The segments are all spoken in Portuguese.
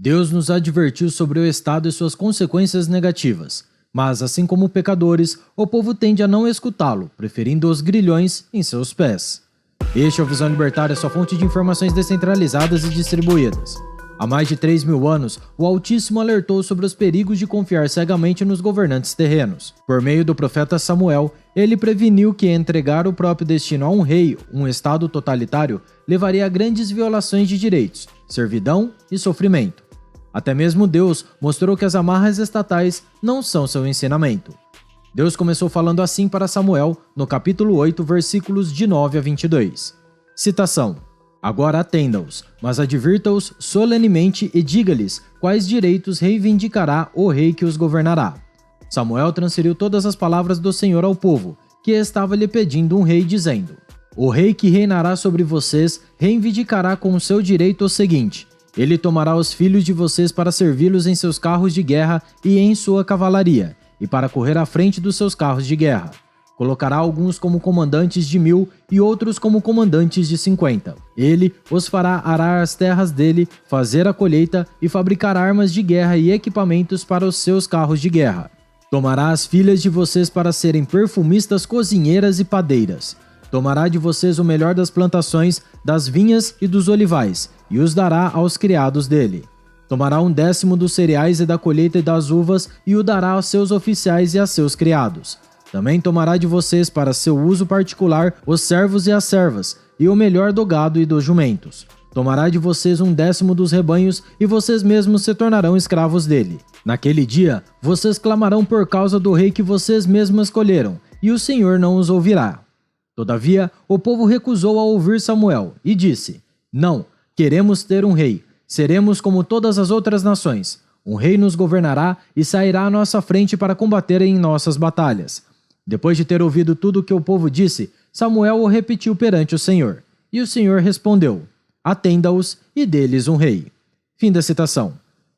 Deus nos advertiu sobre o estado e suas consequências negativas, mas, assim como pecadores, o povo tende a não escutá-lo, preferindo os grilhões em seus pés. Este é o Visão Libertária, sua fonte de informações descentralizadas e distribuídas. Há mais de 3.000 anos, o Altíssimo alertou sobre os perigos de confiar cegamente nos governantes terrenos. Por meio do profeta Samuel, ele preveniu que entregar o próprio destino a um rei, um estado totalitário, levaria a grandes violações de direitos, servidão e sofrimento. Até mesmo Deus mostrou que as amarras estatais não são seu ensinamento. Deus começou falando assim para Samuel, no capítulo 8, versículos de 9 a 22. Citação: Agora atenda-os, mas advirta-os solenemente e diga-lhes quais direitos reivindicará o rei que os governará. Samuel transferiu todas as palavras do Senhor ao povo, que estava lhe pedindo um rei, dizendo: O rei que reinará sobre vocês reivindicará com o seu direito o seguinte: ele tomará os filhos de vocês para servi-los em seus carros de guerra e em sua cavalaria, e para correr à frente dos seus carros de guerra. Colocará alguns como comandantes de 1.000 e outros como comandantes de 50. Ele os fará arar as terras dele, fazer a colheita e fabricar armas de guerra e equipamentos para os seus carros de guerra. Tomará as filhas de vocês para serem perfumistas, cozinheiras e padeiras. Tomará de vocês o melhor das plantações, das vinhas e dos olivais, e os dará aos criados dele. Tomará 1/10 dos cereais e da colheita e das uvas, e o dará aos seus oficiais e a seus criados. Também tomará de vocês para seu uso particular os servos e as servas, e o melhor do gado e dos jumentos. Tomará de vocês 1/10 dos rebanhos, e vocês mesmos se tornarão escravos dele. Naquele dia, vocês clamarão por causa do rei que vocês mesmos escolheram, e o Senhor não os ouvirá. Todavia, o povo recusou a ouvir Samuel, e disse: Não, queremos ter um rei. Seremos como todas as outras nações. Um rei nos governará e sairá à nossa frente para combater em nossas batalhas. Depois de ter ouvido tudo o que o povo disse, Samuel o repetiu perante o Senhor. E o Senhor respondeu: Atenda-os e dê-lhes um rei. Fim da citação.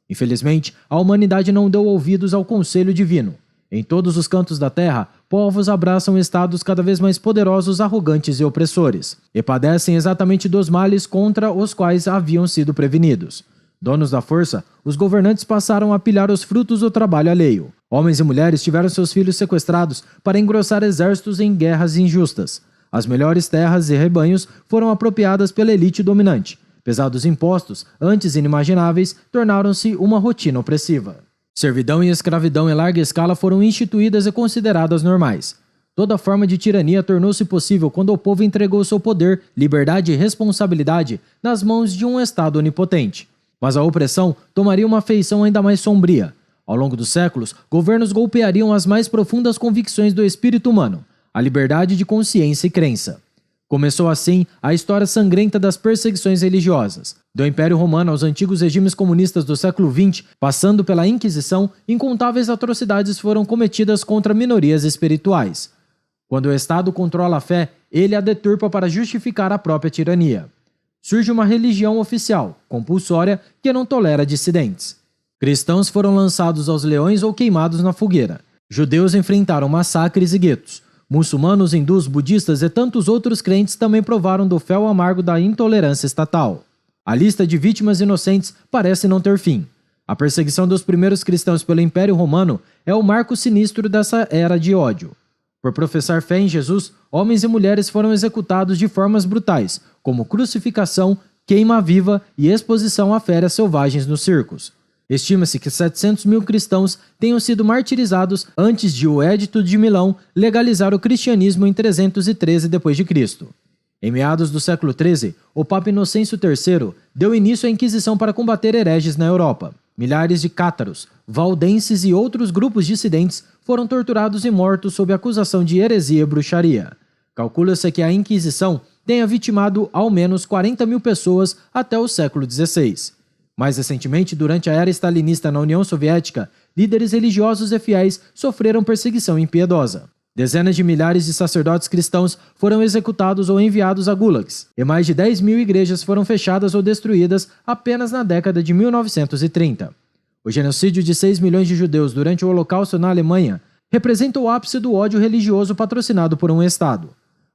Infelizmente, a humanidade não deu ouvidos ao conselho divino. Em todos os cantos da terra, povos abraçam estados cada vez mais poderosos, arrogantes e opressores, e padecem exatamente dos males contra os quais haviam sido prevenidos. Donos da força, os governantes passaram a pilhar os frutos do trabalho alheio. Homens e mulheres tiveram seus filhos sequestrados para engrossar exércitos em guerras injustas. As melhores terras e rebanhos foram apropriadas pela elite dominante. Pesados impostos, antes inimagináveis, tornaram-se uma rotina opressiva. Servidão e escravidão em larga escala foram instituídas e consideradas normais. Toda forma de tirania tornou-se possível quando o povo entregou seu poder, liberdade e responsabilidade nas mãos de um Estado onipotente. Mas a opressão tomaria uma feição ainda mais sombria. Ao longo dos séculos, governos golpeariam as mais profundas convicções do espírito humano, a liberdade de consciência e crença. Começou assim a história sangrenta das perseguições religiosas. Do Império Romano aos antigos regimes comunistas do século XX, passando pela Inquisição, incontáveis atrocidades foram cometidas contra minorias espirituais. Quando o Estado controla a fé, ele a deturpa para justificar a própria tirania. Surge uma religião oficial, compulsória, que não tolera dissidentes. Cristãos foram lançados aos leões ou queimados na fogueira. Judeus enfrentaram massacres e guetos. Muçulmanos, hindus, budistas e tantos outros crentes também provaram do fel amargo da intolerância estatal. A lista de vítimas inocentes parece não ter fim. A perseguição dos primeiros cristãos pelo Império Romano é o marco sinistro dessa era de ódio. Por professar fé em Jesus, homens e mulheres foram executados de formas brutais, como crucificação, queima viva e exposição a feras selvagens nos circos. Estima-se que 700.000 cristãos tenham sido martirizados antes de o Edito de Milão legalizar o cristianismo em 313 d.C. Em meados do século XIII, o Papa Inocêncio III deu início à Inquisição para combater hereges na Europa. Milhares de cátaros, valdenses e outros grupos dissidentes foram torturados e mortos sob acusação de heresia e bruxaria. Calcula-se que a Inquisição tenha vitimado ao menos 40.000 pessoas até o século XVI. Mais recentemente, durante a era stalinista na União Soviética, líderes religiosos e fiéis sofreram perseguição impiedosa. Dezenas de milhares de sacerdotes cristãos foram executados ou enviados a gulags, e mais de 10.000 igrejas foram fechadas ou destruídas apenas na década de 1930. O genocídio de 6 milhões de judeus durante o Holocausto na Alemanha representa o ápice do ódio religioso patrocinado por um Estado.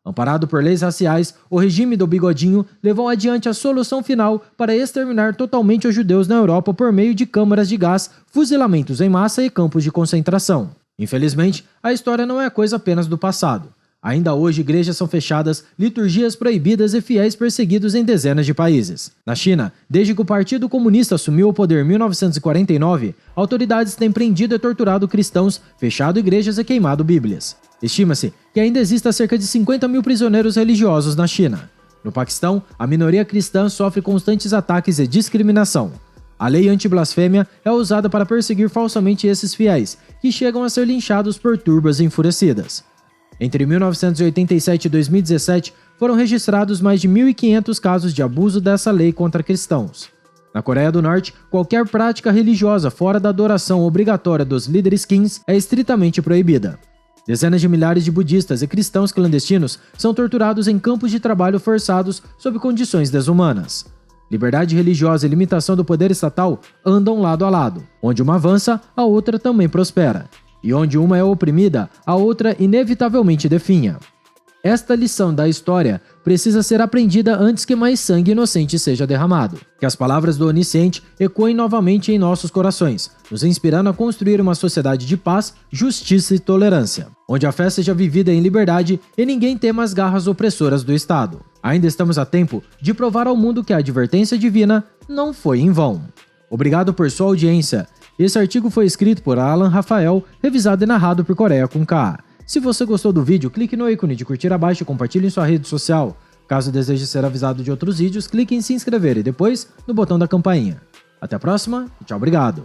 Amparado por leis raciais, o regime do bigodinho levou adiante a solução final para exterminar totalmente os judeus na Europa por meio de câmaras de gás, fuzilamentos em massa e campos de concentração. Infelizmente, a história não é coisa apenas do passado. Ainda hoje, igrejas são fechadas, liturgias proibidas e fiéis perseguidos em dezenas de países. Na China, desde que o Partido Comunista assumiu o poder em 1949, autoridades têm prendido e torturado cristãos, fechado igrejas e queimado bíblias. Estima-se que ainda exista cerca de 50 mil prisioneiros religiosos na China. No Paquistão, a minoria cristã sofre constantes ataques e discriminação. A lei anti-blasfêmia é usada para perseguir falsamente esses fiéis, que chegam a ser linchados por turbas enfurecidas. Entre 1987 e 2017, foram registrados mais de 1.500 casos de abuso dessa lei contra cristãos. Na Coreia do Norte, qualquer prática religiosa fora da adoração obrigatória dos líderes Kins é estritamente proibida. Dezenas de milhares de budistas e cristãos clandestinos são torturados em campos de trabalho forçados sob condições desumanas. Liberdade religiosa e limitação do poder estatal andam lado a lado. Onde uma avança, a outra também prospera. E onde uma é oprimida, a outra inevitavelmente definha. Esta lição da história precisa ser aprendida antes que mais sangue inocente seja derramado. Que as palavras do Onisciente ecoem novamente em nossos corações, nos inspirando a construir uma sociedade de paz, justiça e tolerância, onde a fé seja vivida em liberdade e ninguém tema as garras opressoras do Estado. Ainda estamos a tempo de provar ao mundo que a advertência divina não foi em vão. Obrigado por sua audiência. Esse artigo foi escrito por Alan Rafael, revisado e narrado por Coreia com K. Se você gostou do vídeo, clique no ícone de curtir abaixo e compartilhe em sua rede social. Caso deseje ser avisado de outros vídeos, clique em se inscrever e depois no botão da campainha. Até a próxima e tchau, obrigado!